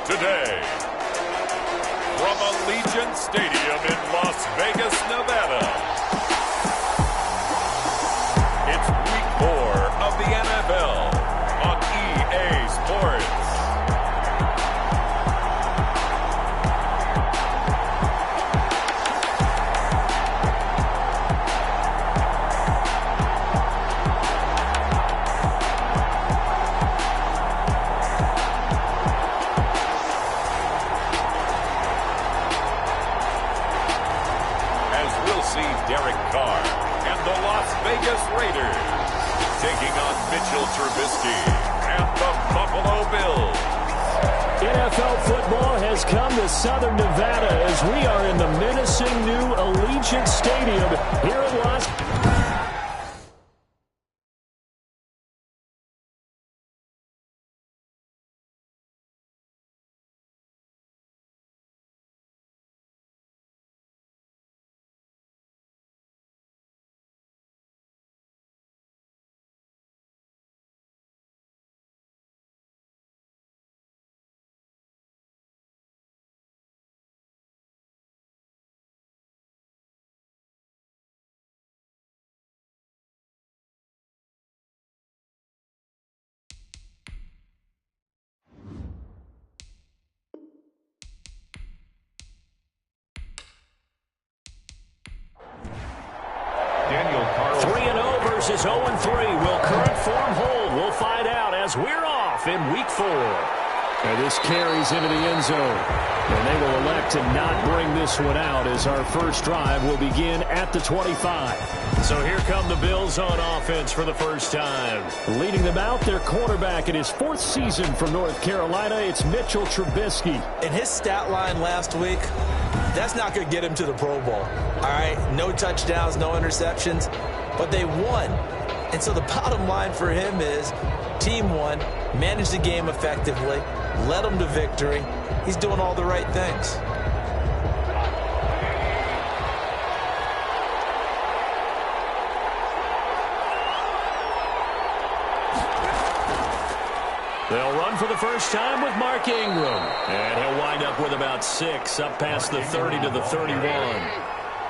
today. From Allegiant Stadium in Las Vegas, Nevada, it's Week 4 of the NFL on EA Sports. Raiders taking on Mitchell Trubisky and the Buffalo Bills. NFL football has come to Southern Nevada as we are in the menacing new Allegiant Stadium here in Las Vegas. Daniel Carl 3-0 versus 0-3. Will current form hold? We'll find out as we're off in Week 4. And this carries into the end zone. And they will elect to not bring this one out as our first drive will begin at the 25. So here come the Bills on offense for the first time. Leading them out, their quarterback in his 4th season from North Carolina, it's Mitchell Trubisky. In his stat line last week, that's not going to get him to the Pro Bowl. All right, no touchdowns, no interceptions, but they won. And so the bottom line for him is team won, managed the game effectively, led them to victory. He's doing all the right things. They'll run for the first time with Mark Ingram. And he'll wind up with about 6, up past the 30 to the 31.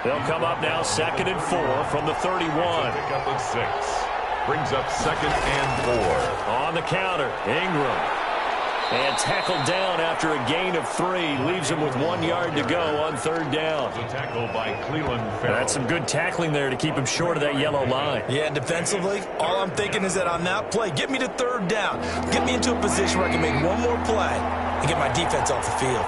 They'll come up now 2nd and 4 from the 31. Pick up of 6. Brings up 2nd and 4. On the counter, Ingram. And tackled down after a gain of 3. Leaves him with 1 yard to go on 3rd down. The tackle by Cleveland Farrell. That's some good tackling there to keep him short of that yellow line. Yeah, defensively, all I'm thinking is that on that play, get me to 3rd down. Get me into a position where I can make one more play and get my defense off the field.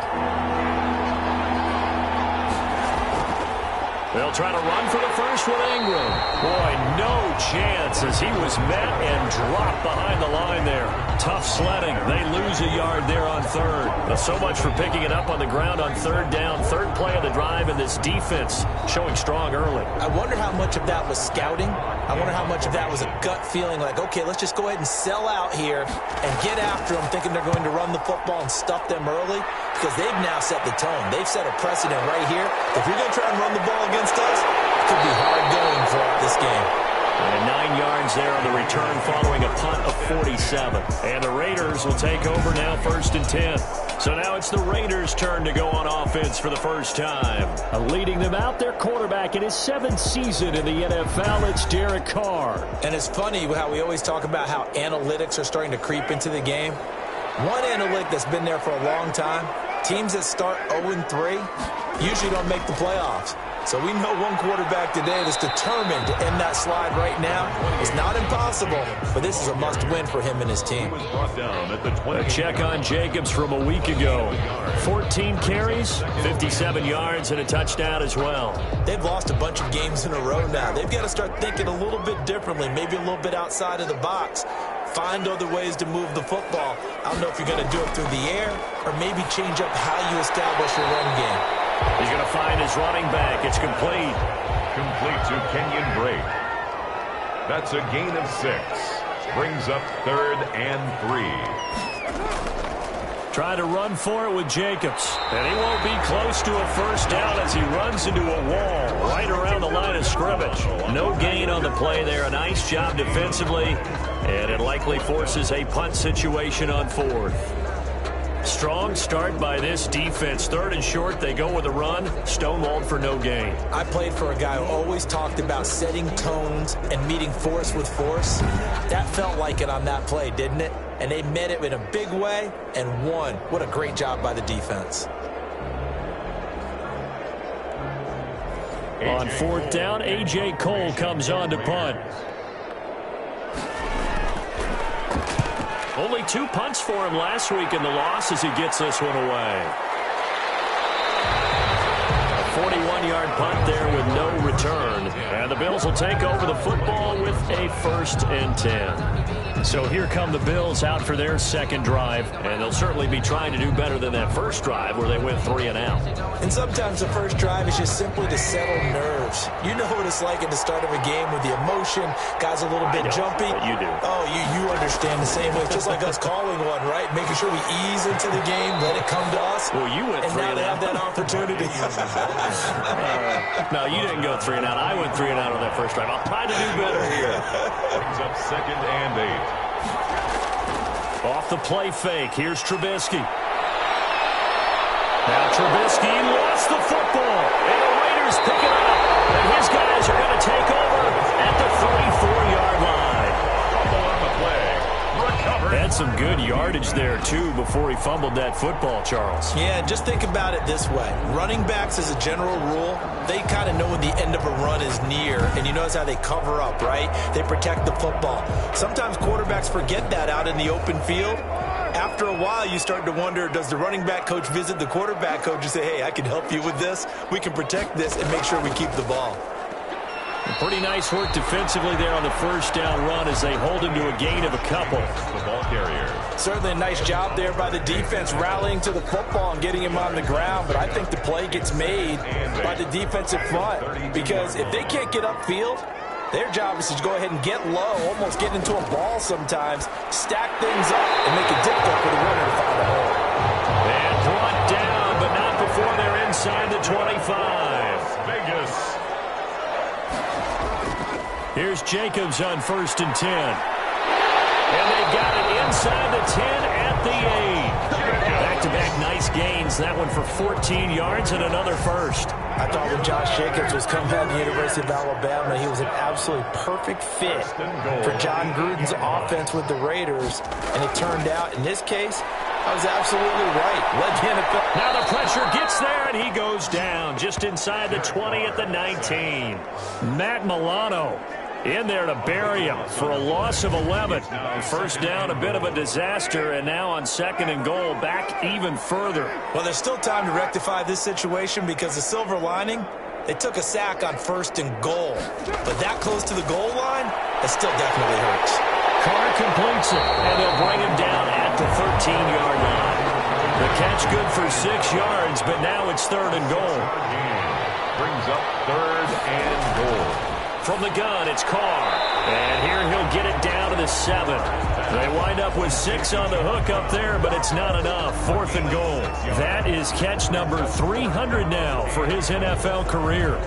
They'll try to run for the first with Ingram. Boy, no chance as he was met and dropped behind the line there. Tough sledding. They lose a yard there on 3rd. So much for picking it up on the ground on 3rd down. 3rd play of the drive, and this defense showing strong early. I wonder how much of that was scouting. I wonder how much of that was a gut feeling like, okay, let's just go ahead and sell out here and get after them, thinking they're going to run the football and stuff them early, because they've now set the tone. They've set a precedent right here. If you're going to try and run the ball against us, it could be hard going throughout this game. And 9 yards there on the return following a punt of 47. And the Raiders will take over now 1st and 10. So now it's the Raiders' turn to go on offense for the first time. Leading them out, their quarterback in his 7th season in the NFL, it's Derek Carr. And it's funny how we always talk about how analytics are starting to creep into the game. One analytic that's been there for a long time, teams that start 0-3 usually don't make the playoffs. So we know one quarterback today that's determined to end that slide right now. It's not impossible, but this is a must-win for him and his team. A check on Jacobs from a week ago. 14 carries, 57 yards, and a touchdown as well. They've lost a bunch of games in a row now. They've got to start thinking a little bit differently, maybe a little bit outside of the box. Find other ways to move the football. I don't know if you're going to do it through the air or maybe change up how you establish your run game. He's going to find his running back. It's complete. Complete to Kenyon Drake. That's a gain of 6. Brings up 3rd and 3. Try to run for it with Jacobs. And he won't be close to a first down as he runs into a wall right around the line of scrimmage. No gain on the play there. A nice job defensively. And it likely forces a punt situation on 4th. Strong start by this defense. 3rd and short, they go with a run. Stonewalled for no gain. I played for a guy who always talked about setting tones and meeting force with force. That felt like it on that play, didn't it? And they met it in a big way and won. What a great job by the defense. On 4th down, A.J. Cole comes on to punt. Only 2 punts for him last week in the loss as he gets this one away. A 41-yard punt there with no return. And the Bills will take over the football with a 1st and 10. So here come the Bills out for their 2nd drive. And they'll certainly be trying to do better than that 1st drive where they went 3 and out. And sometimes the 1st drive is just simply to settle nerves. You know what it's like at the start of a game with the emotion. Guys a little bit jumpy. You do. Oh, you understand the same way. It's just like us calling one, right? Making sure we ease into the game, let it come to us. Well, you went 3 and out. And now they have that opportunity. No, you didn't go 3 and out. I went 3 and out on that 1st drive. I'll try to do better here. Brings up 2nd and 8. Off the play fake. Here's Trubisky. Now Trubisky lost the football. And the Raiders pick it up. And his guys are going to take over at the 34-yard line. Fumble on the play. Recovered. Had some good yardage there, too, before he fumbled that football, Charles. Yeah, just think about it this way. Running backs, as a general rule, they kind of know when the end of a run is near. And you notice how they cover up, right? They protect the football. Sometimes quarterbacks forget that out in the open field. After a while, you start to wonder, does the running back coach visit the quarterback coach and say, hey, I can help you with this. We can protect this and make sure we keep the ball. Pretty nice work defensively there on the 1st down run as they hold him to a gain of a couple. The ball carrier. Certainly a nice job there by the defense rallying to the football and getting him on the ground. But I think the play gets made by the defensive front because if they can't get upfield, their job is to go ahead and get low, almost get into a ball sometimes, stack things up, and make a dip up for the runner to find a hole. And brought down, but not before they're inside the 25. Vegas. Here's Jacobs on 1st and 10. And they got it inside the 10 at the 8. Back-to-back nice gains. That one for 14 yards and another 1st. I thought when Josh Jacobs was coming out of the University of Alabama, he was an absolutely perfect fit for John Gruden's offense with the Raiders. And it turned out, in this case, I was absolutely right. Led the NFL. Now the pressure gets there, and he goes down just inside the 20 at the 19. Matt Milano in there to bury him for a loss of 11. 1st down, a bit of a disaster, and now on 2nd and goal, back even further. Well, there's still time to rectify this situation because the silver lining, they took a sack on 1st and goal. But that close to the goal line, it still definitely hurts. Carr completes it, and they'll bring him down at the 13-yard line. The catch good for 6 yards, but now it's 3rd and goal. Brings up 3rd and goal. From the gun, it's Carr. And here he'll get it down to the 7. They wind up with 6 on the hook up there, but it's not enough. 4th and goal. That is catch number 300 now for his NFL career.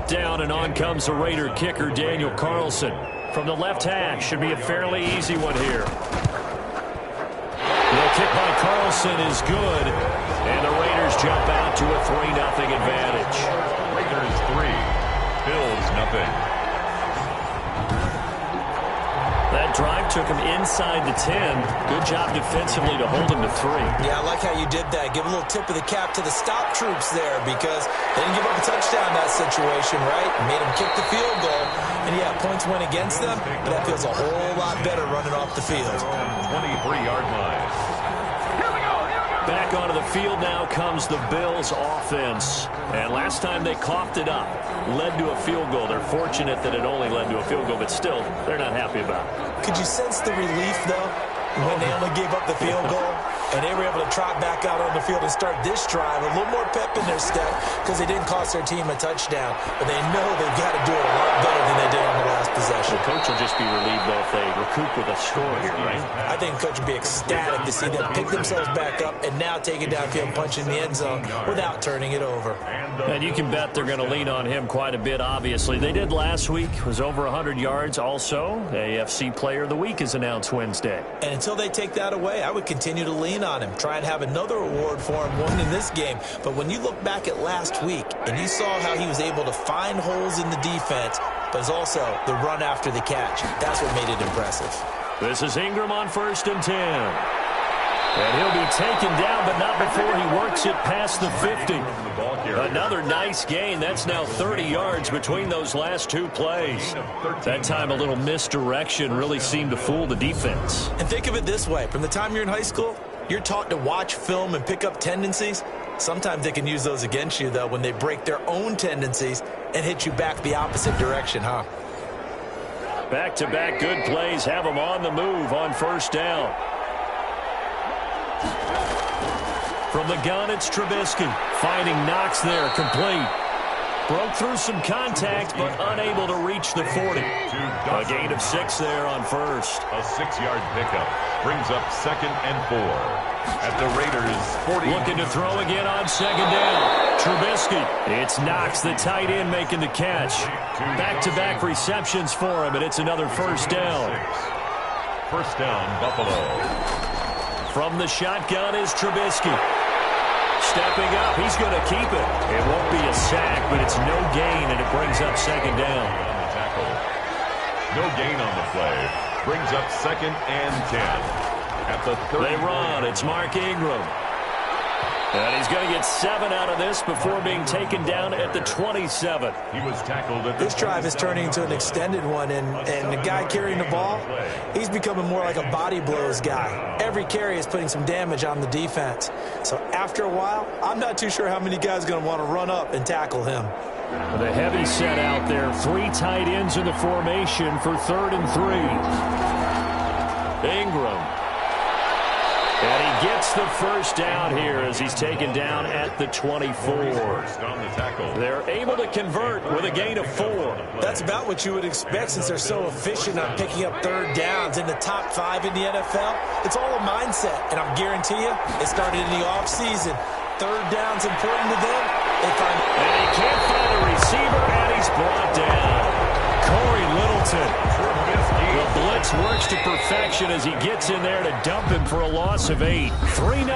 Down and on comes the Raider kicker Daniel Carlson from the left hash. Should be a fairly easy one here. The kick by Carlson is good, and the Raiders jump out to a 3-0 advantage. Raiders 3, Bills 0. That drive took him inside the 10. Good job defensively to hold him to 3. Yeah, I like how you did that. Give a little tip of the cap to the stop troops there because they didn't give up a touchdown in that situation, right? Made them kick the field goal. And, yeah, points went against them, but that feels a whole lot better running off the field. 23-yard line. Back onto the field now comes the Bills offense. And last time they coughed it up, led to a field goal. They're fortunate that it only led to a field goal, but still, they're not happy about it. Could you sense the relief, though, when they only gave up the field goal? And they were able to trot back out on the field and start this drive. A little more pep in their step because they didn't cost their team a touchdown. But they know they've got to do it a lot better than they did on the last possession. The coach will just be relieved, though, if they recoup with a score here, right? I think the coach would be ecstatic to see them pick themselves back up and now take it downfield and punch in the end zone without turning it over. And you can bet they're going to lean on him quite a bit, obviously. They did last week. Was over 100 yards also. AFC Player of the Week is announced Wednesday. And until they take that away, I would continue to lean on him. Try and have another award for him, one in this game. But when you look back at last week and you saw how he was able to find holes in the defense, but it's also the run after the catch. That's what made it impressive. This is Ingram on 1st and 10. And he'll be taken down, but not before he works it past the 50. Another nice gain. That's now 30 yards between those last two plays. That time a little misdirection really seemed to fool the defense. And think of it this way. From the time you're in high school, you're taught to watch film and pick up tendencies. Sometimes they can use those against you, though, when they break their own tendencies and hit you back the opposite direction, huh? Back-to-back good plays have them on the move on 1st down. From the gun, it's Trubisky. Finding Knox there, complete. Broke through some contact, but unable to reach the 40. A gain of 6 there on 1st. A 6-yard pickup brings up 2nd and 4. At the Raiders' 40. Looking to throw again on 2nd down. Trubisky. It's Knox, the tight end, making the catch. Back-to-back receptions for him, and it's another 1st down. 1st down, Buffalo. From the shotgun is Trubisky. Stepping up, he's going to keep it. It won't be a sack, but it's no gain, and it brings up 2nd down. On the tackle. No gain on the play. Brings up 2nd and 10. At the 30. They run. It's Mark Ingram. And he's going to get 7 out of this before being taken down at the 27. He was tackled at the This drive is turning into an extended one, and the guy carrying the ball, he's becoming more like a body blows guy. Every carry is putting some damage on the defense. So after a while, I'm not too sure how many guys are going to want to run up and tackle him. With a heavy set out there, 3 tight ends in the formation for 3rd and 3. Ingram. And he gets the 1st down here as he's taken down at the 24. They're able to convert with a gain of 4. That's about what you would expect since they're so efficient on picking up 3rd downs in the top 5 in the NFL. It's all a mindset, and I guarantee you it started in the offseason. 3rd down's important to them. And he can't find a receiver, and he's brought down. Corey Littleton. The blitz works to perfection as he gets in there to dump him for a loss of 8. 3-0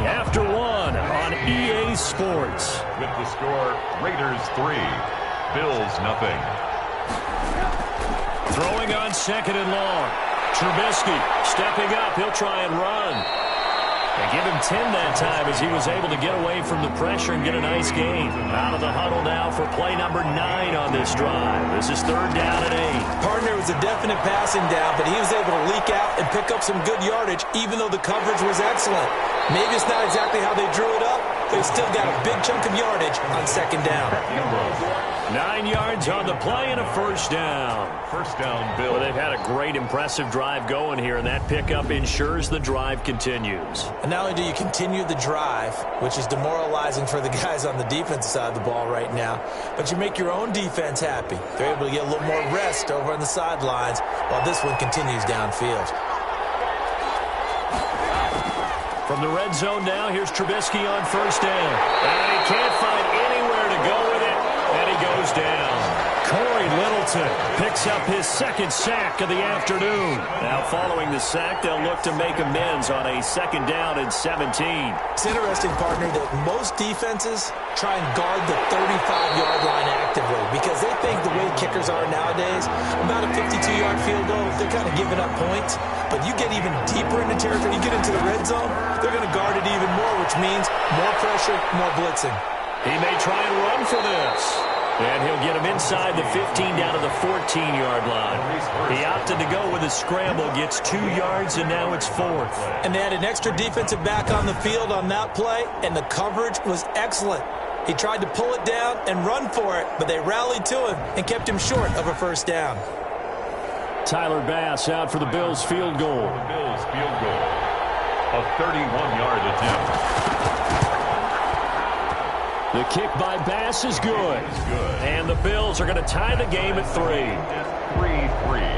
after 1 on EA Sports. With the score, Raiders 3, Bills 0. Throwing on 2nd and long. Trubisky stepping up. He'll try and run. They give him 10 that time as he was able to get away from the pressure and get a nice gain. Out of the huddle now for play number 9 on this drive. This is 3rd down and 8. Partner was a definite passing down, but he was able to leak out and pick up some good yardage, even though the coverage was excellent. Maybe it's not exactly how they drew it up, but he still got a big chunk of yardage on 2nd down. 9 yards on the play and a 1st down. 1st down, Bill. Well, they've had a great, impressive drive going here, and that pickup ensures the drive continues. And not only do you continue the drive, which is demoralizing for the guys on the defensive side of the ball right now, but you make your own defense happy. They're able to get a little more rest over on the sidelines while this one continues downfield. From the red zone now, here's Trubisky on 1st down. And he can't find anywhere to go with it, and he goes down. Corey Littleton picks up his 2nd sack of the afternoon. Now following the sack, they'll look to make amends on a 2nd down and 17. It's interesting, partner, that most defenses try and guard the 35-yard line actively because they think the way kickers are nowadays, about a 52-yard field goal, they're kind of giving up points. But you get even deeper into territory, you get into the red zone, they're going to guard it even more, which means more pressure, more blitzing. He may try and run for this. And he'll get him inside the 15 down to the 14-yard line. He opted to go with a scramble, gets 2 yards, and now it's 4th. And they had an extra defensive back on the field on that play, and the coverage was excellent. He tried to pull it down and run for it, but they rallied to him and kept him short of a 1st down. Tyler Bass out for the Bills field goal. A 31-yard attempt. The kick by Bass is good. And the Bills are going to tie the game at 3. 3-3.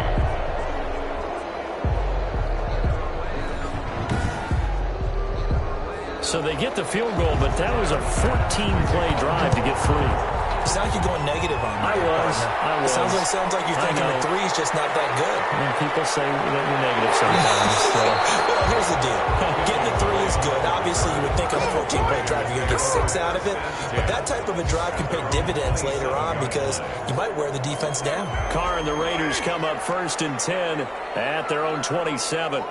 So they get the field goal, but that was a 14-play drive to get 3. You sound like you're going negative on me. I was. It sounds like you're thinking the 3 is just not that good. And people say that you're negative sometimes. So. Well, here's the deal. Getting the 3 is good. Obviously, you would think on a 14-play drive you're going to get 6 out of it. But that type of a drive can pay dividends later on because you might wear the defense down. Carr and the Raiders come up 1st and 10 at their own 27.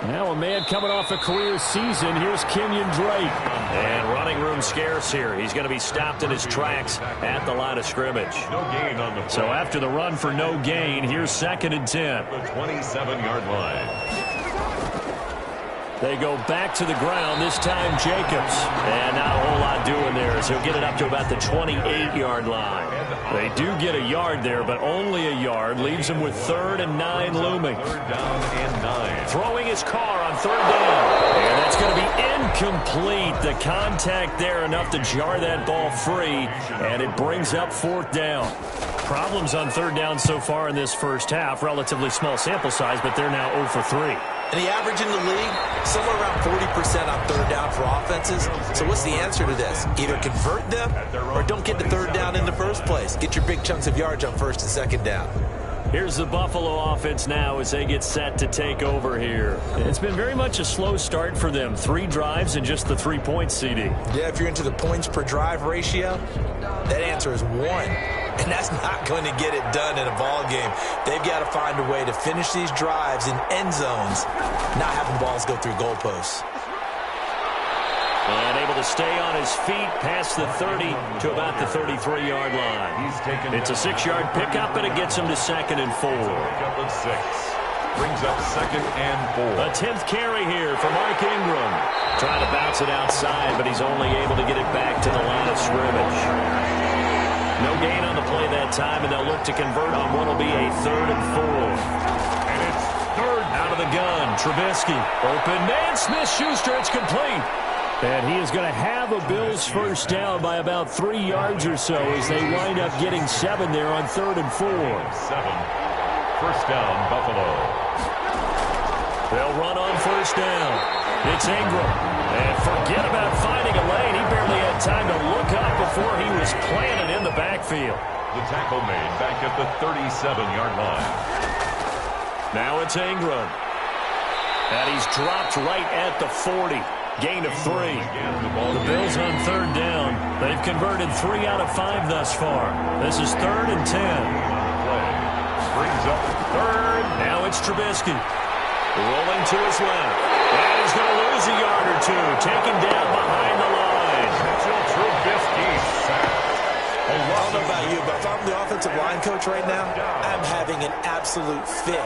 Now a man coming off a career season. Here's Kenyon Drake. And running room scarce here. He's going to be stopped in his tracks at the line of scrimmage. No gain on the play. So after the run for no gain, here's 2nd and 10. The 27-yard line. They go back to the ground, this time Jacobs. And not a whole lot doing there as he'll get it up to about the 28-yard line. They do get a yard there, but only a yard. Leaves him with 3rd and 9 looming. 3rd down and 9. Throwing his car on 3rd down. And that's going to be incomplete. The contact there enough to jar that ball free. And it brings up 4th down. Problems on 3rd down so far in this first half. Relatively small sample size, but they're now 0 for 3. And the average in the league, somewhere around 40% on 3rd down for offenses. So what's the answer to this? Either convert them or don't get the 3rd down in the first place. Get your big chunks of yards on 1st and 2nd down. Here's the Buffalo offense now as they get set to take over here. It's been very much a slow start for them. 3 drives and just the 3 points, CD. Yeah, if you're into the points per drive ratio, that answer is 1. And that's not going to get it done in a ball game. They've got to find a way to finish these drives in end zones, not having balls go through goalposts. And able to stay on his feet past the 30 to about the 33-yard line. It's a 6-yard pickup, and it gets him to 2nd and 4. Pickup of 6. Brings up 2nd and 4. A 10th carry here for Mark Ingram. Trying to bounce it outside, but he's only able to get it back to the line of scrimmage. No gain on the play that time, and they'll look to convert on what will be a 3rd and 4. And it's 3rd. Out of the gun, Trubisky. Open man, Smith-Schuster, it's complete. And he is going to have a Bills first down by about 3 yards or so as they wind up getting 7 there on 3rd and 4. 7. 1st down, Buffalo. They'll run on 1st down. It's Ingram. And forget about finding a lane. He barely had time to look up before he was planted in the backfield. The tackle made back at the 37-yard line. Now it's Ingram. And he's dropped right at the 40. Gain of 3. The Bills on 3rd down. They've converted 3 out of 5 thus far. This is 3rd and 10. Brings up 3rd. Now it's Trubisky. Rolling to his left. And he's going to lose a yard or 2. Taken down behind the line. Mitchell Trubisky sacked. I don't know about you, but if I'm the offensive line coach right now, I'm having an absolute fit.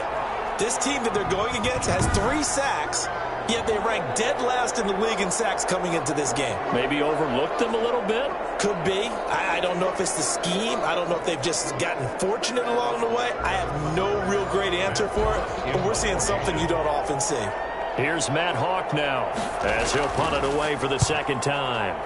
This team that they're going against has 3 sacks, yet they rank dead last in the league in sacks coming into this game. Maybe overlooked them a little bit? Could be. I don't know if it's the scheme. I don't know if they've just gotten fortunate along the way. I have no real great answer for it, but we're seeing something you don't often see. Here's Matt Hawk now as he'll punt it away for the 2nd time.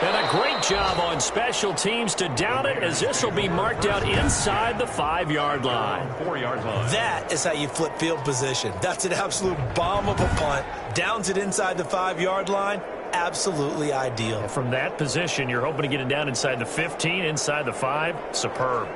And a great job on special teams to down it as this will be marked out inside the 5-yard line. 4-yard line. That is how you flip field position. That's an absolute bomb of a punt. Downs it inside the 5-yard line. Absolutely ideal. From that position, you're hoping to get it down inside the 15, inside the 5. Superb.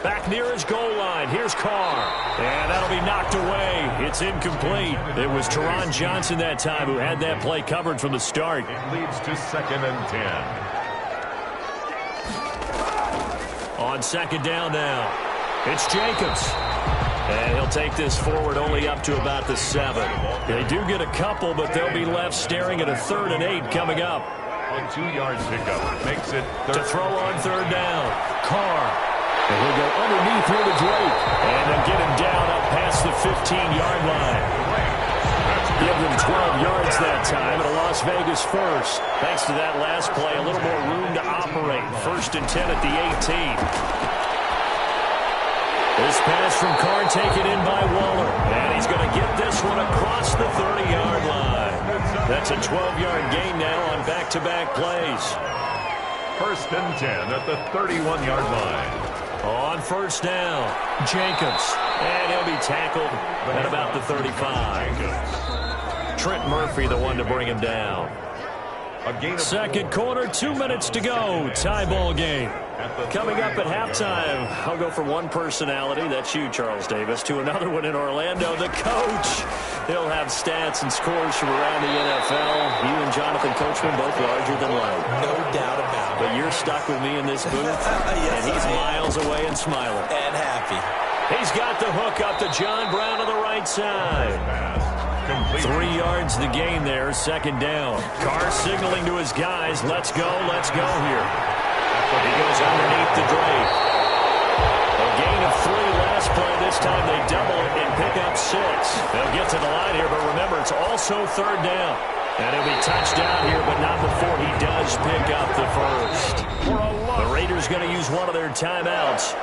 Back near his goal line. Here's Carr. And that'll be knocked away. It's incomplete. It was Teron Johnson that time who had that play covered from the start. It leads to 2nd and 10. On 2nd down now. It's Jacobs. And he'll take this forward only up to about the 7. They do get a couple, but they'll be left staring at a 3rd and 8 coming up. A 2-yard pickup makes it 3rd. To throw on 3rd down. Carr. And he'll go underneath here to Drake. And they'll get him down up past the 15-yard line. Give them 12 yards that time, and a Las Vegas first. Thanks to that last play, a little more room to operate. 1st and 10 at the 18. This pass from Carr taken in by Waller. And he's going to get this one across the 30-yard line. That's a 12-yard gain now on back-to-back plays. 1st and 10 at the 31-yard line. On 1st down, Jacobs. And he'll be tackled at about the 35. Trent Murphy, the one to bring him down. Second quarter, 2 minutes to go. Tie ball game. Coming up at halftime, I'll go from one personality, that's you, Charles Davis, to another one in Orlando, the coach. He'll have stats and scores from around the NFL. You and Jonathan Coachman both larger than life. No doubt about it. But you're stuck with me in this booth, yes, and he's miles away and smiling. And happy. He's got the hook up to John Brown on the right side. 3 yards the gain there, 2nd down. Carr signaling to his guys, let's go here. He goes underneath the Drake. A gain of 3 last play. This time they double it and pick up 6. They'll get to the line here, but remember, it's also 3rd down. And he'll be touchdown here, but not before he does pick up the first. The Raiders going to use one of their timeouts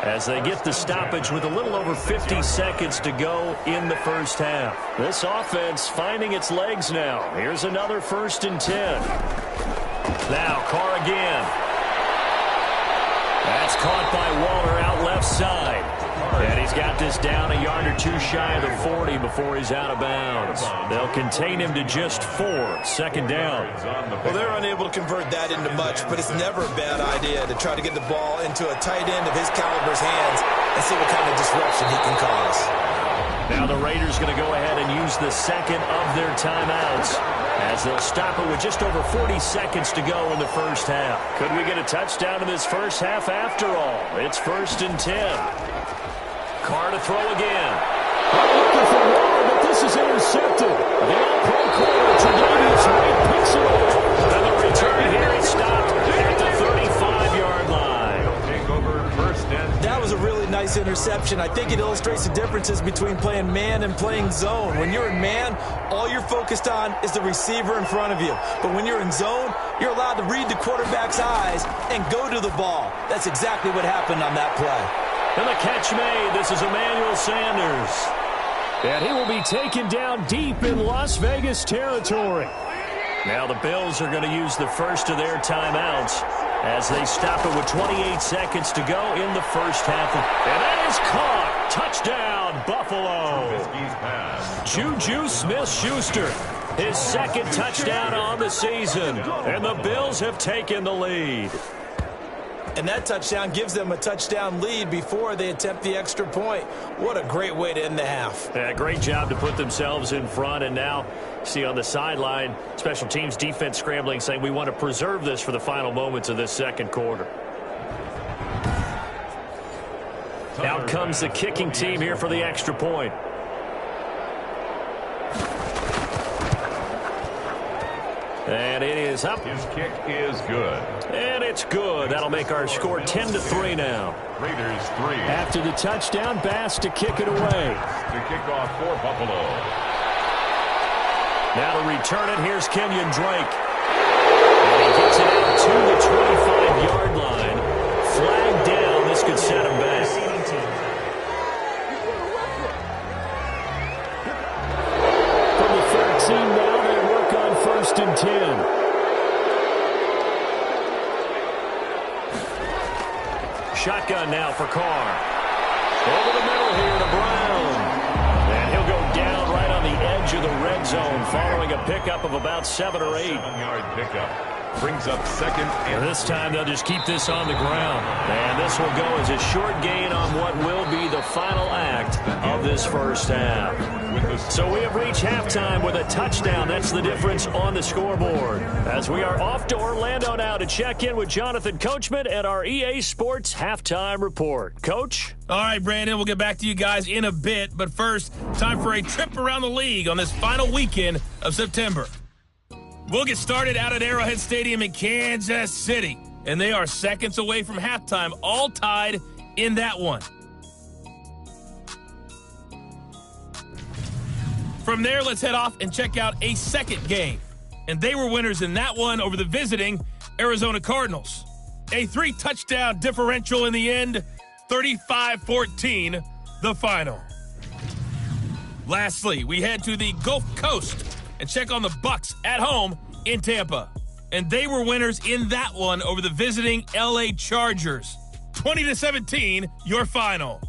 as they get the stoppage with a little over 50 seconds to go in the first half. This offense finding its legs now. Here's another 1st and 10. Now Carr again. That's caught by Waller out left side. And he's got this down a yard or 2 shy of the 40 before he's out of bounds. They'll contain him to just 4. 2nd down. Well, they're unable to convert that into much, but it's never a bad idea to try to get the ball into a tight end of his caliber's hands and see what kind of disruption he can cause. Now the Raiders going to go ahead and use the 2nd of their timeouts as they'll stop it with just over 40 seconds to go in the first half. Could we get a touchdown in this first half after all? It's 1st and 10. Carr to throw again. Looking for Waller, but this is intercepted. The all-pro corner, Tre'Davious White picks it up. And the return here is stopped at the 35-yard line. Take over 1st and 10. That was a really nice interception. I think it illustrates the differences between playing man and playing zone. When you're in man, all you're focused on is the receiver in front of you. But when you're in zone, you're allowed to read the quarterback's eyes and go to the ball. That's exactly what happened on that play. And the catch made. This is Emmanuel Sanders. And he will be taken down deep in Las Vegas territory. Now the Bills are going to use the first of their timeouts as they stop it with 28 seconds to go in the first half. And that is caught. Touchdown, Buffalo. Juju Smith-Schuster, his 2nd touchdown on the season. And the Bills have taken the lead. And that touchdown gives them a touchdown lead before they attempt the extra point. What a great way to end the half. Yeah, great job to put themselves in front. And now, see on the sideline, special teams defense scrambling, saying we want to preserve this for the final moments of this 2nd quarter. Out comes the kicking team here for the extra point. And it is up. His kick is good. And it's good. That'll make our score 10-3 now. Raiders 3. After the touchdown, Bass to kick it away. To kick off for Buffalo. Now to return it, here's Kenyon Drake. And he gets it out to the 25-yard line. Flag down. This could set him back. From the 13 now, they work on 1st and 10. Shotgun now for Carr. Over the middle here to Brown. And he'll go down right on the edge of the red zone following a pickup of about 7 or 8. 7-yard pickup. Brings up 2nd. And this time they'll just keep this on the ground. And this will go as a short gain on what will be the final act of this first half. So we have reached halftime with a touchdown. That's the difference on the scoreboard. As we are off to Orlando now to check in with Jonathan Coachman and our EA Sports halftime report. Coach? All right, Brandon, we'll get back to you guys in a bit. But first, time for a trip around the league on this final weekend of September. We'll get started out at Arrowhead Stadium in Kansas City. And they are seconds away from halftime, all tied in that one. From there, let's head off and check out a second game. And they were winners in that one over the visiting Arizona Cardinals. A 3-touchdown differential in the end, 35-14, the final. Lastly, we head to the Gulf Coast and check on the Bucs at home in Tampa. And they were winners in that one over the visiting LA Chargers. 20-17, your final.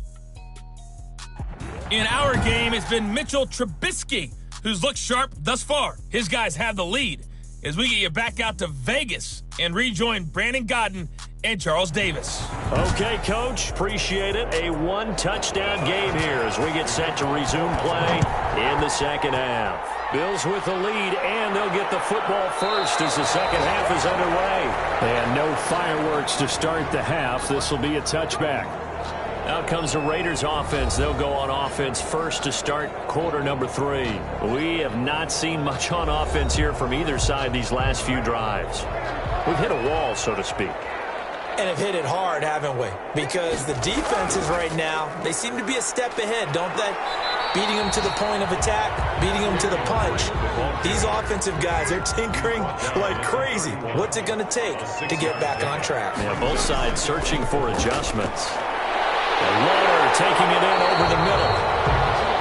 In our game, it's been Mitchell Trubisky, who's looked sharp thus far. His guys have the lead as we get you back out to Vegas and rejoin Brandon Godden and Charles Davis. Okay, Coach, appreciate it. A 1-touchdown game here as we get set to resume play in the second half. Bills with the lead, and they'll get the football first as the second half is underway. And no fireworks to start the half. This will be a touchback. Out comes the Raiders offense. They'll go on offense first to start quarter number 3. We have not seen much on offense here from either side these last few drives. We've hit a wall, so to speak. And have hit it hard, haven't we? Because the defenses right now, they seem to be a step ahead, don't they? Beating them to the point of attack, beating them to the punch. These offensive guys are tinkering like crazy. What's it going to take to get back on track? Yeah, both sides searching for adjustments. Water taking it in over the middle.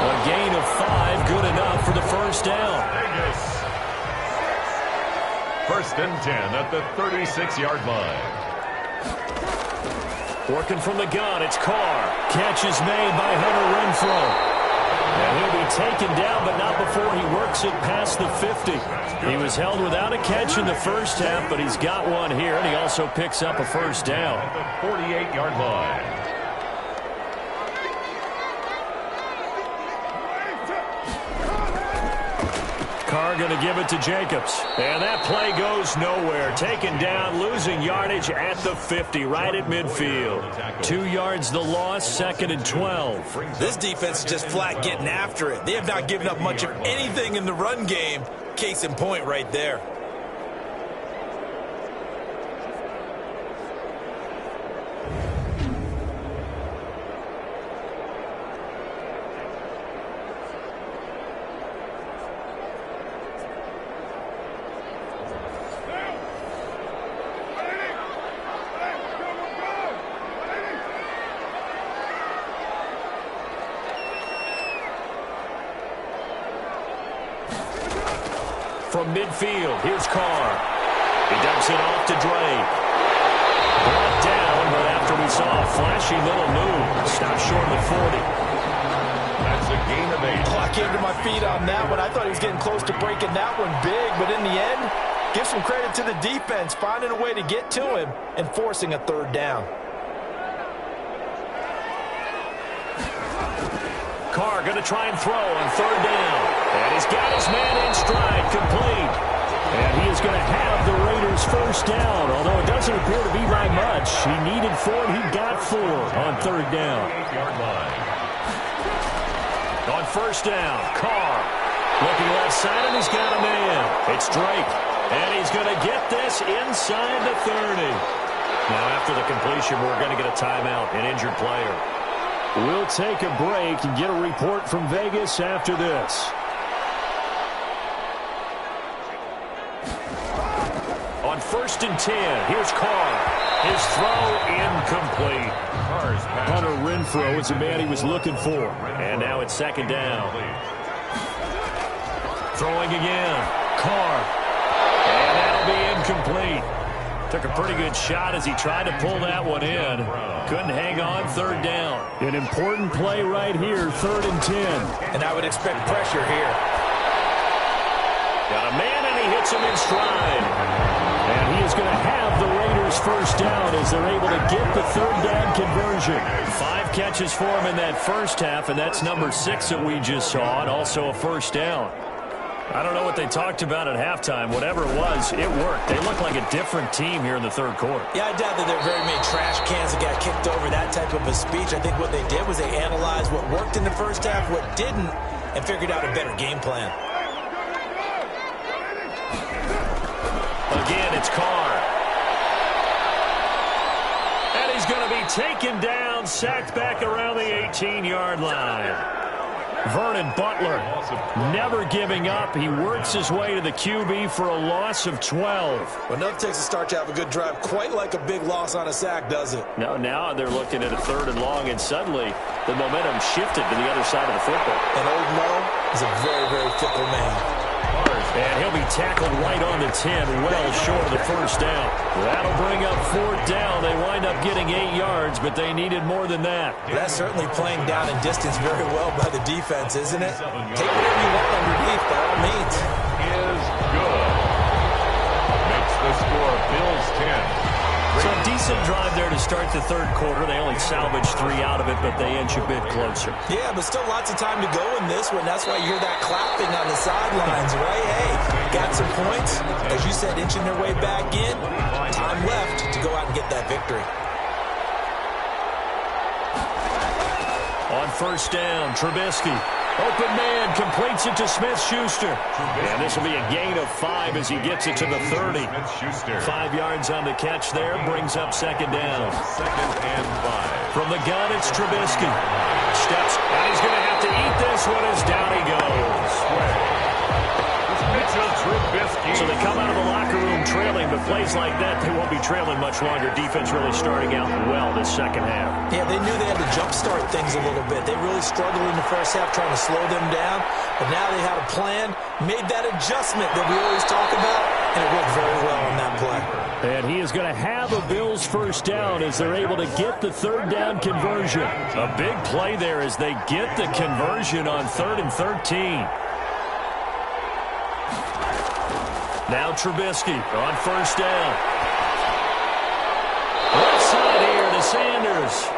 A gain of 5, good enough for the first down. First and 10 at the 36-yard line. Working from the gun, it's Carr. Catch is made by Hunter Renfrow. And he'll be taken down, but not before he works it past the 50. He was held without a catch in the first half, but he's got one here, and he also picks up a first down. At the 48-yard line. Carr going to give it to Jacobs. And that play goes nowhere. Taken down, losing yardage at the 50, right at midfield. 2 yards the loss, 2nd and 12. This defense is just flat getting after it. They have not given up much of anything in the run game. Case in point right there. From midfield, here's Carr. He dumps it off to Drake. Brought down, but after we saw a flashy little move, stopped short of the 40. That's a gain of 8. I came to my feet on that one. I thought he was getting close to breaking that one big, but in the end, give some credit to the defense, finding a way to get to him and forcing a third down. Carr going to try and throw on third down. And he's got his man in stride, complete. And he is going to have the Raiders first down, although it doesn't appear to be by much. He needed 4, and he got 4 on third down. 8-yard line. On first down, Carr looking left side, and he's got a man. It's Drake, and he's going to get this inside the 30. Now, after the completion, we're going to get a timeout, an injured player. We'll take a break and get a report from Vegas after this. On first and 10, here's Carr. His throw incomplete. Hunter Renfrow is the man he was looking for. And now it's second down. Throwing again. Carr. And that'll be incomplete. Took a pretty good shot as he tried to pull that one in. Couldn't hang on, third down. An important play right here, 3rd and 10. And I would expect pressure here. Got a man, and he hits him in stride. And he is going to have the Raiders first down as they're able to get the third down conversion. 5 catches for him in that first half, and that's number 6 that we just saw, and also a first down. I don't know what they talked about at halftime. Whatever it was, it worked. They look like a different team here in the third quarter. Yeah, I doubt that there are very many trash cans that got kicked over that type of a speech. I think what they did was they analyzed what worked in the first half, what didn't, and figured out a better game plan. Again, it's Carr. And he's going to be taken down, sacked back around the 18-yard line. Vernon Butler never giving up. He works his way to the QB for a loss of 12. Well, enough takes a start to have a good drive, quite like a big loss on a sack, does it? No, now they're looking at a 3rd and long, and suddenly the momentum shifted to the other side of the football. And old Mo is a very, very fickle man. And he'll be tackled right on the 10, well short of the first down. That'll bring up 4th down. They wind up getting 8 yards, but they needed more than that. That's certainly playing down in distance very well by the defense, isn't it? Take whatever you want underneath, by all means. Is good. Makes the score Bills 10. So a decent drive there to start the 3rd quarter. They only salvaged 3 out of it, but they inch a bit closer. Yeah, but still lots of time to go in this one. That's why you hear that clapping on the sidelines, right? Hey, got some points. As you said, inching their way back in. Time left to go out and get that victory. On 1st down, Trubisky. Open man, completes it to Smith-Schuster. And this will be a gain of 5 as he gets it to the 30. 5 yards on the catch there, brings up 2nd down. 2nd and 5. From the gun, it's Trubisky. Steps, and he's going to have to eat this one as down he goes. Trubisky. So they come out of the locker room trailing, but plays like that, they won't be trailing much longer. Defense really starting out well this 2nd half. Yeah, they knew they had to jumpstart things a little bit. They really struggled in the first half trying to slow them down, but now they had a plan, made that adjustment that we always talk about, and it worked very well on that play. And he is going to have a Bills 1st down as they're able to get the 3rd down conversion. A big play there as they get the conversion on 3rd and 13. Now Trubisky on 1st down. Left side here to Sanders.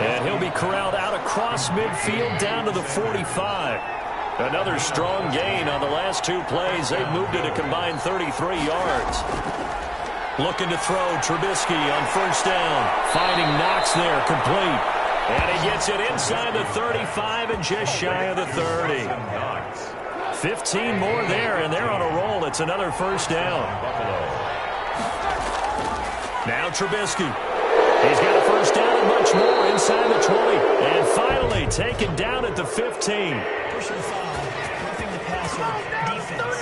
And he'll be corralled out across midfield down to the 45. Another strong gain on the last 2 plays. They've moved it a combined 33 yards. Looking to throw, Trubisky on 1st down. Finding Knox there, complete. And he gets it inside the 35 and just shy of the 30. 15 more there, and they're on a roll. It's another 1st down. Now Trubisky. He's got a 1st down and much more inside the 20. And finally taken down at the 15. Pushing foul, roughing the passer, defense.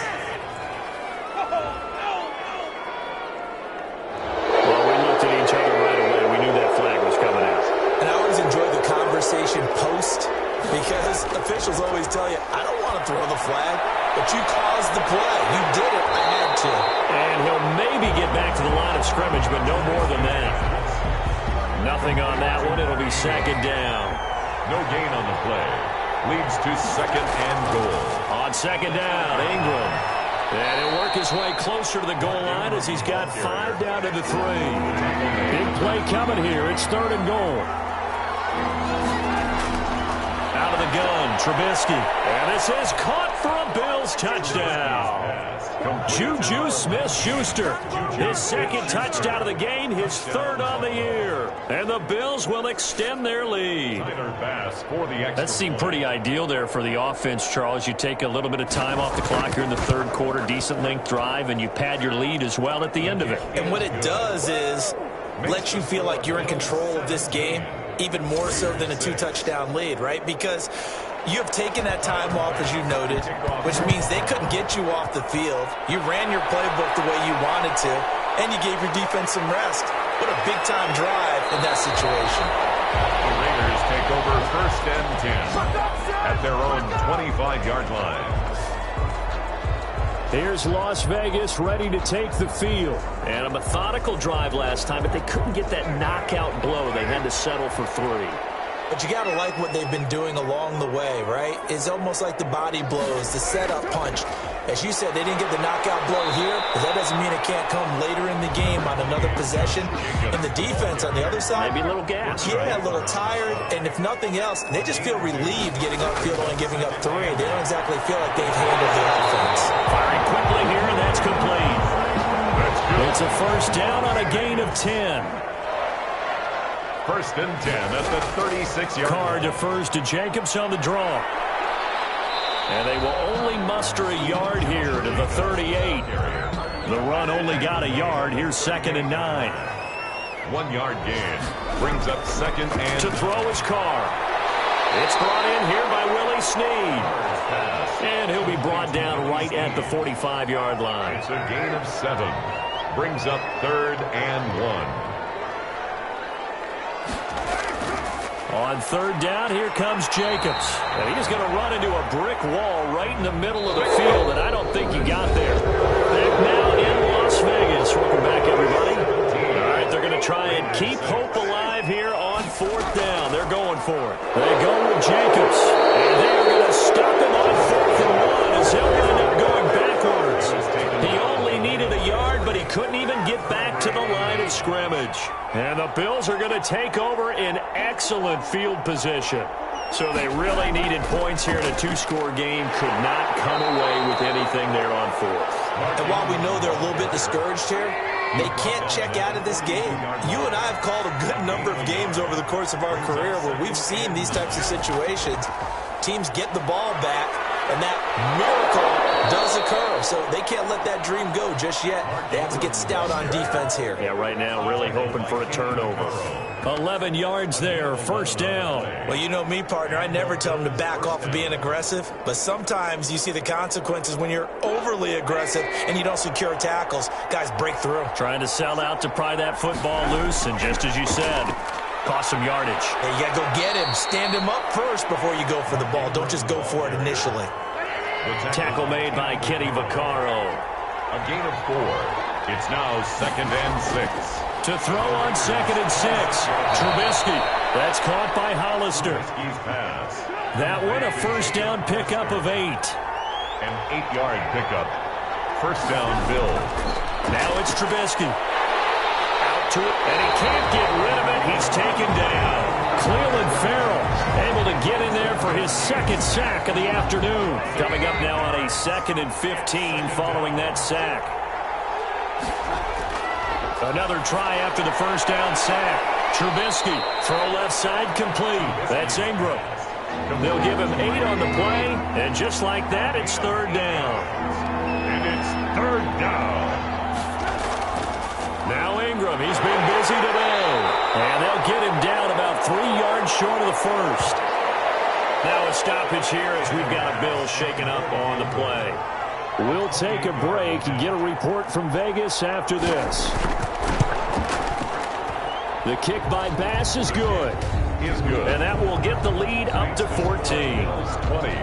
Well, we looked at each other right away. We knew that flag was coming out. And I always enjoy the conversation post, because officials always tell you, I don't want to throw the flag, but you caused the play. You did it. I had to. And he'll maybe get back to the line of scrimmage, but no more than that. Nothing on that one. It'll be 2nd down. No gain on the play. Leads to 2nd and goal. On 2nd down, Ingram. And he'll work his way closer to the goal line as he's got 5 down to the 3. Big play coming here. It's 3rd and goal. Out of the gun, Trubisky. And this is caught for a Bills touchdown. Juju Smith-Schuster, his 2nd touchdown of the game, his 3rd on the year. And the Bills will extend their lead. That seemed pretty ideal there for the offense, Charles. You take a little bit of time off the clock here in the 3rd quarter, decent length drive, and you pad your lead as well at the end of it. And what it does is let you feel like you're in control of this game, even more so than a 2-touchdown lead, right? Because you have taken that time off, as you noted, which means they couldn't get you off the field. You ran your playbook the way you wanted to, and you gave your defense some rest. What a big-time drive in that situation. The Raiders take over 1st and 10 at their own 25-yard line. Here's Las Vegas ready to take the field. And a methodical drive last time, but they couldn't get that knockout blow. They had to settle for 3. But you got to like what they've been doing along the way, right? It's almost like the body blows, the setup punch. As you said, they didn't get the knockout blow here, but that doesn't mean it can't come later in the game on another possession. And the defense on the other side, maybe a little gas. Yeah, a little tired. And if nothing else, they just feel relieved getting upfield and giving up 3. They don't exactly feel like they've handled the offense. Firing quickly here, and that's complete. It's a 1st down on a gain of 10. 1st and 10 at the 36-yard line. Carr defers to Jacobs on the draw. And they will only muster a yard here to the 38. The run only got a yard. Here's 2nd and 9. 1 yard gain. Brings up second and... To throw his Carr. It's brought in here by Willie Snead. And he'll be brought down right at the 45-yard line. It's a gain of 7. Brings up third and 1. On third down, here comes Jacobs. And he's going to run into a brick wall right in the middle of the field, and I don't think he got there. Back now in Las Vegas. Welcome back, everybody. All right, they're going to try and keep hope alive here on fourth down. They're going for it. They go with Jacobs. And they're going to stop him on 4th and 1 as he'll end up going backwards. He only needed a yard, but he couldn't even get back to the line of scrimmage. And the Bills are going to take over in excellent field position. So they really needed points here in a 2-score game. Could not come away with anything there on 4th. And while we know they're a little bit discouraged here, they can't check out of this game. You and I have called a good number of games over the course of our career where we've seen these types of situations. Teams get the ball back, and that miracle does occur. So they can't let that dream go just yet. They have to get stout on defense here. Yeah, right now really hoping for a turnover. 11 yards there, first down. Well, you know me, partner. I never tell them to back off of being aggressive. But sometimes you see the consequences when you're overly aggressive and you don't secure tackles. Guys break through. Trying to sell out to pry that football loose, and just as you said, cost some yardage. Yeah, you got to go get him. Stand him up first before you go for the ball. Don't just go for it initially. Tackle made by Kenny Vaccaro. A gain of 4. It's now 2nd and 6. To throw on 2nd and 6. Trubisky. That's caught by Hollister. Trubisky's pass. That one a first down pickup of 8. An 8-yard pickup. First down, Bills. Now it's Trubisky. Out to it, and he can't get rid of it. He's taken down. Cleveland Farrell able to get in there for his 2nd sack of the afternoon. Coming up now on a 2nd and 15 following that sack. Another try after the first down sack. Trubisky, throw left side complete. That's Ingram. They'll give him 8 on the play, and just like that, it's 3rd down. And it's 3rd down. Now Ingram, he's been busy today. And they'll get him down about 3 yards short of the first. Now a stoppage here as we've got a Bill shaken up on the play. We'll take a break and get a report from Vegas after this. The kick by Bass is good. Is good. And that will get the lead up to 14. 20.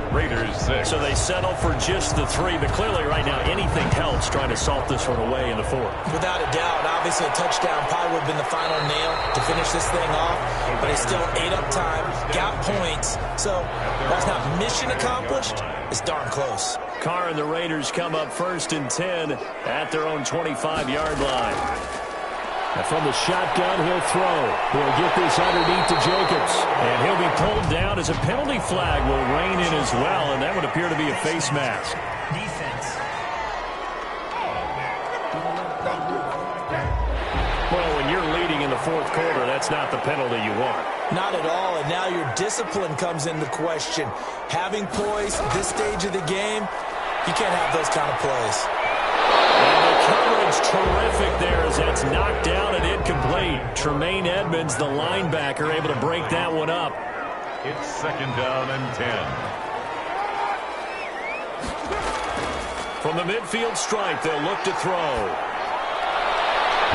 Raiders 6. So they settle for just the 3, but clearly right now anything helps trying to salt this one away in the 4th. Without a doubt, obviously a touchdown probably would have been the final nail to finish this thing off, but they still ate up time, got points. So while it's not mission accomplished, it's darn close. Carr and the Raiders come up 1st and 10 at their own 25-yard line. And from the shotgun, he'll throw. He'll get this underneath to Jacobs. And he'll be pulled down as a penalty flag will rein in as well, and that would appear to be a face mask. Defense. Well, when you're leading in the 4th quarter, that's not the penalty you want. Not at all, and now your discipline comes into question. Having poise at this stage of the game, you can't have those kind of plays. And the coverage terrific there as that's knocked down and incomplete. Tremaine Edmonds, the linebacker, able to break that one up. It's 2nd down and 10. From the midfield stripe, they'll look to throw.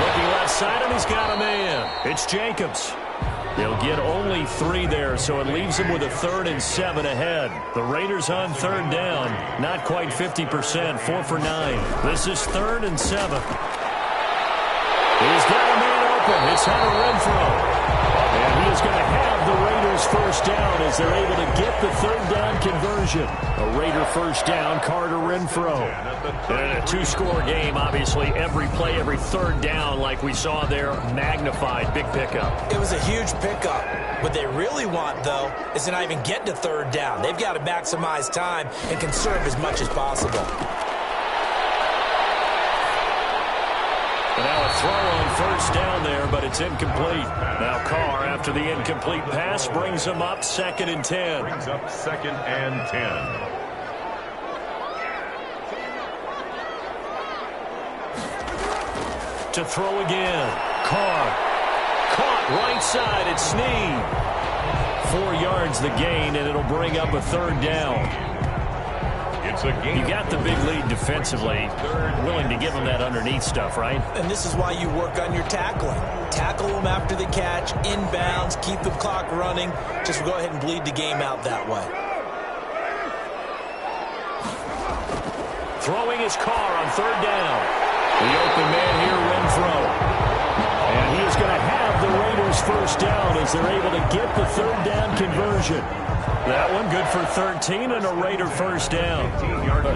Looking left side, and he's got a man. It's Jacobs. They'll get only 3 there, so it leaves them with a 3rd and 7 ahead. The Raiders on 3rd down, not quite 50%, 4 for 9. This is 3rd and 7. He's got a man open. It's Hunter Renfrow. And he is going to have the Raiders first down as they're able to get the 3rd down conversion. A Raider first down, Carter Renfrow. And in a 2-score game, obviously, every play, every 3rd down, like we saw there, magnified, big pickup. It was a huge pickup. What they really want, though, is to not even get to 3rd down. They've got to maximize time and conserve as much as possible. And now a throw on 1st down there, but it's incomplete. Now Carr, after the incomplete pass, brings him up 2nd and 10. Brings up 2nd and 10. To throw again. Carr. Caught right side at Snead. 4 yards the gain, and it'll bring up a third down. It's a game. You got the big lead defensively. They're willing to give them that underneath stuff, right? And this is why you work on your tackling. Tackle them after the catch, inbounds, keep the clock running. Just go ahead and bleed the game out that way. Throwing his Carr on third down. The open man here, Renfro. And he is going to have the Raiders first down as they're able to get the third down conversion. That one good for 13 and a Raider first down.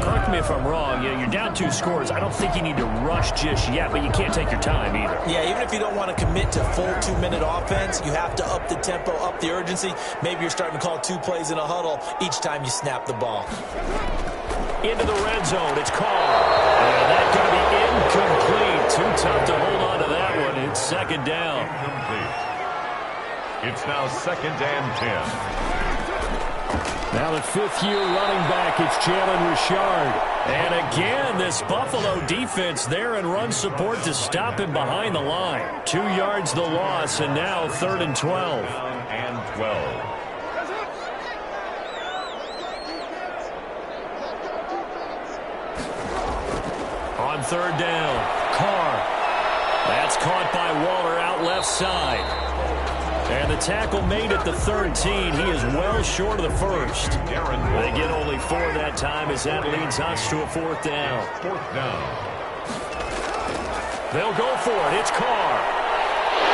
Correct me if I'm wrong. You're down 2 scores. I don't think you need to rush just yet, but you can't take your time either. Yeah, even if you don't want to commit to full 2-minute offense, you have to up the tempo, up the urgency. Maybe you're starting to call 2 plays in a huddle each time you snap the ball. Into the red zone. It's Carr. And that's going to be incomplete. Too tough to hold on to that one. It's second down. Incomplete. It's now 2nd and 10. Now the 5th-year running back, it's Jalen Richard. And again, this Buffalo defense there in run support to stop him behind the line. 2 yards the loss, and now 3rd and 12. And 12. On third down, Carr. That's caught by Waller out left side. And the tackle made at the 13. He is well short of the first. They get only 4 that time as that leads us to a 4th down. 4th down. They'll go for it. It's Carr.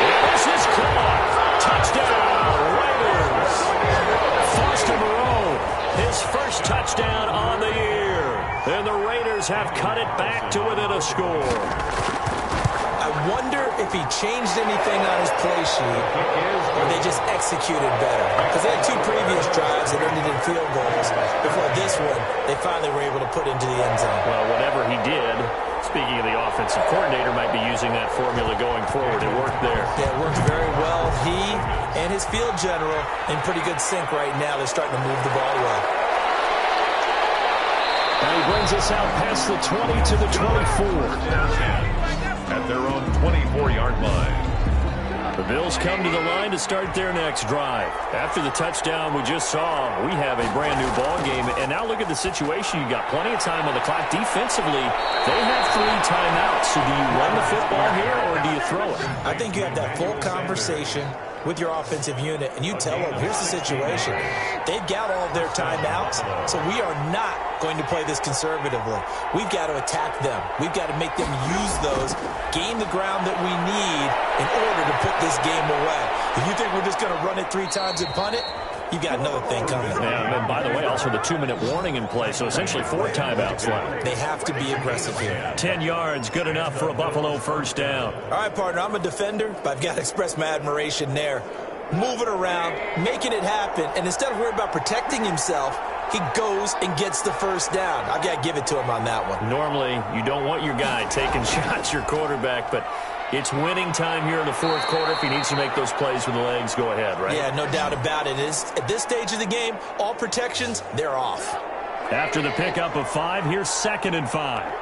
And this is caught. Touchdown, Raiders. Foster Moreau, his first touchdown on the year. And the Raiders have cut it back to within a score. I wonder if he changed anything on his play sheet or they just executed better. Because they had 2 previous drives that ended in field goals. Before this one, they finally were able to put into the end zone. Well, whatever he did, speaking of the offensive coordinator, might be using that formula going forward. It worked there. Yeah, it worked very well. He and his field general in pretty good sync right now. They're starting to move the ball well. And he brings us out past the 20 to the 24. At their own 24-yard line. The Bills come to the line to start their next drive. After the touchdown we just saw, we have a brand-new ball game. And now look at the situation. You got plenty of time on the clock. Defensively, they have 3 timeouts. So do you run the football here or do you throw it? I think you have that full conversation with your offensive unit, and you tell them, here's the situation. They've got all of their timeouts, so we are not going to play this conservatively. We've got to attack them. We've got to make them use those, gain the ground that we need in order to put this game away. If you think we're just going to run it 3 times and punt it, you got another thing coming. Yeah, and by the way, also the 2-minute warning in play, so essentially 4 timeouts left. They have to be aggressive here. 10 yards, good enough for a Buffalo first down. All right, partner, I'm a defender, but I've got to express my admiration there. Moving around, making it happen, and instead of worrying about protecting himself, he goes and gets the first down. I've got to give it to him on that one. Normally, you don't want your guy taking shots, your quarterback, but it's winning time here in the 4th quarter. If he needs to make those plays with the legs, go ahead, right? Yeah, no doubt about it. At this stage of the game, all protections, they're off. After the pickup of 5, here's 2nd and 5.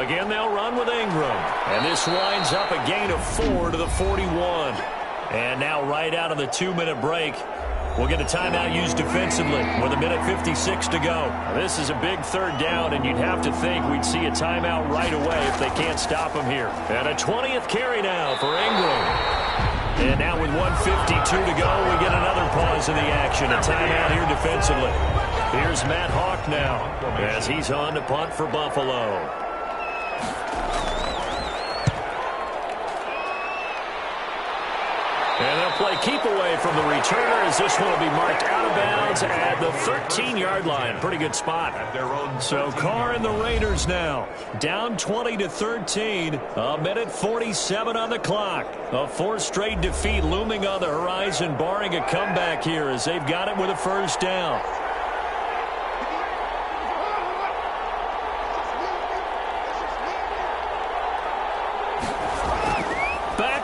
Again, they'll run with Ingram. And this winds up a gain of 4 to the 41. And now right out of the 2-minute break, we'll get a timeout used defensively with 1:56 to go. Now, this is a big 3rd down, and you'd have to think we'd see a timeout right away if they can't stop him here. And a 20th carry now for Ingram. And now with 1:52 to go, we get another pause in the action. A timeout here defensively. Here's Matt Hawk now as he's on to punt for Buffalo. And they'll play keep away from the returner as this one will be marked out of bounds at the 13-yard line. Pretty good spot. So Carr and the Raiders now down 20 to 13. 1:47 on the clock. A 4th straight defeat looming on the horizon, barring a comeback here as they've got it with a first down.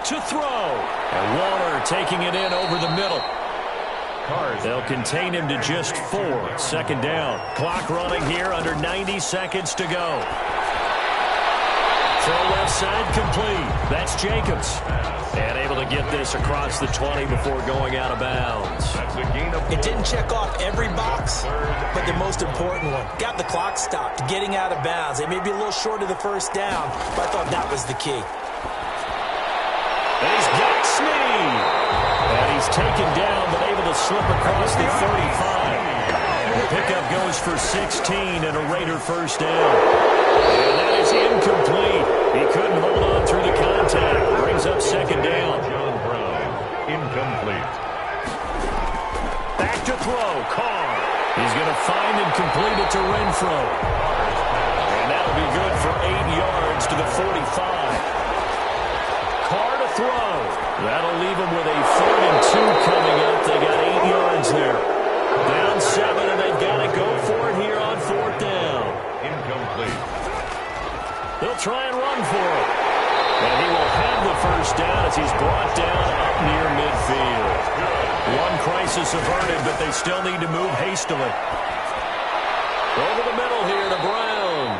To throw. And Waller taking it in over the middle. They'll contain him to just 4. 2nd down. Clock running here under 90 seconds to go. Throw left side complete. That's Jacobs. And able to get this across the 20 before going out of bounds. That's a gain of 4. It didn't check off every box, but the most important one. Got the clock stopped, getting out of bounds. They may be a little short of the first down, but I thought that was the key. And he's got Snead. And he's taken down, but able to slip across the 35. The pickup goes for 16 and a Raider first down. And that is incomplete. He couldn't hold on through the contact. Brings up second down. John Brown, incomplete. Back to throw. Carr. He's going to find and complete it to Renfro. And that'll be good for 8 yards to the 45. Carr to throw. That'll leave him with a 3rd and 2 coming up. They got 8 yards there. Down 7, and they've got to go for it here on 4th down. Incomplete. They'll try and run for it. And he will have the first down as he's brought down up near midfield. One crisis averted, but they still need to move hastily. Over the middle here to Brown.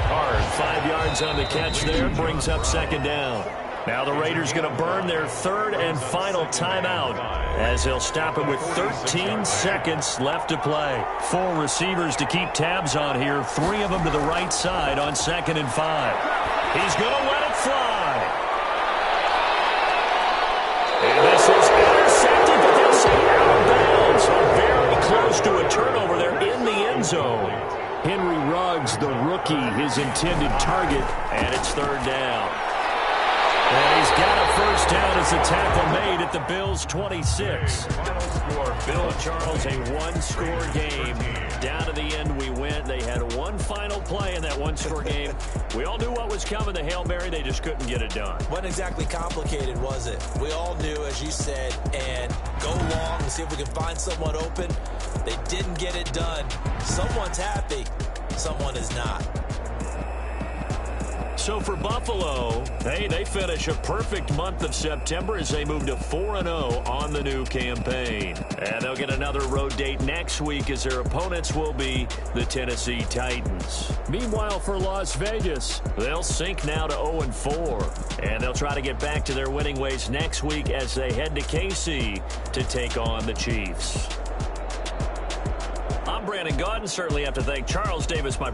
Hard, 5 yards on the catch there, brings up second down. Now the Raiders going to burn their 3rd and final timeout as they'll stop it with 13 seconds left to play. 4 receivers to keep tabs on here, 3 of them to the right side on 2nd and 5. He's going to let it fly. And this is intercepted, but they'll say out of bounds. Very close to a turnover there in the end zone. Henry Ruggs, the rookie, his intended target, and it's 3rd down. And he's got a first down as the tackle made at the Bills' 26. Final score, Bill Charles, a one-score game. Down to the end we went. They had one final play in that one-score game. We all knew what was coming, the Hail Mary. They just couldn't get it done. Wasn't exactly complicated, was it? We all knew, as you said, and go long and see if we can find someone open. They didn't get it done. Someone's happy. Someone is not. So for Buffalo, hey, they finish a perfect month of September as they move to 4-0 on the new campaign. And they'll get another road date next week as their opponents will be the Tennessee Titans. Meanwhile, for Las Vegas, they'll sink now to 0-4. And they'll try to get back to their winning ways next week as they head to KC to take on the Chiefs. I'm Brandon Gaudin. Certainly have to thank Charles Davis, my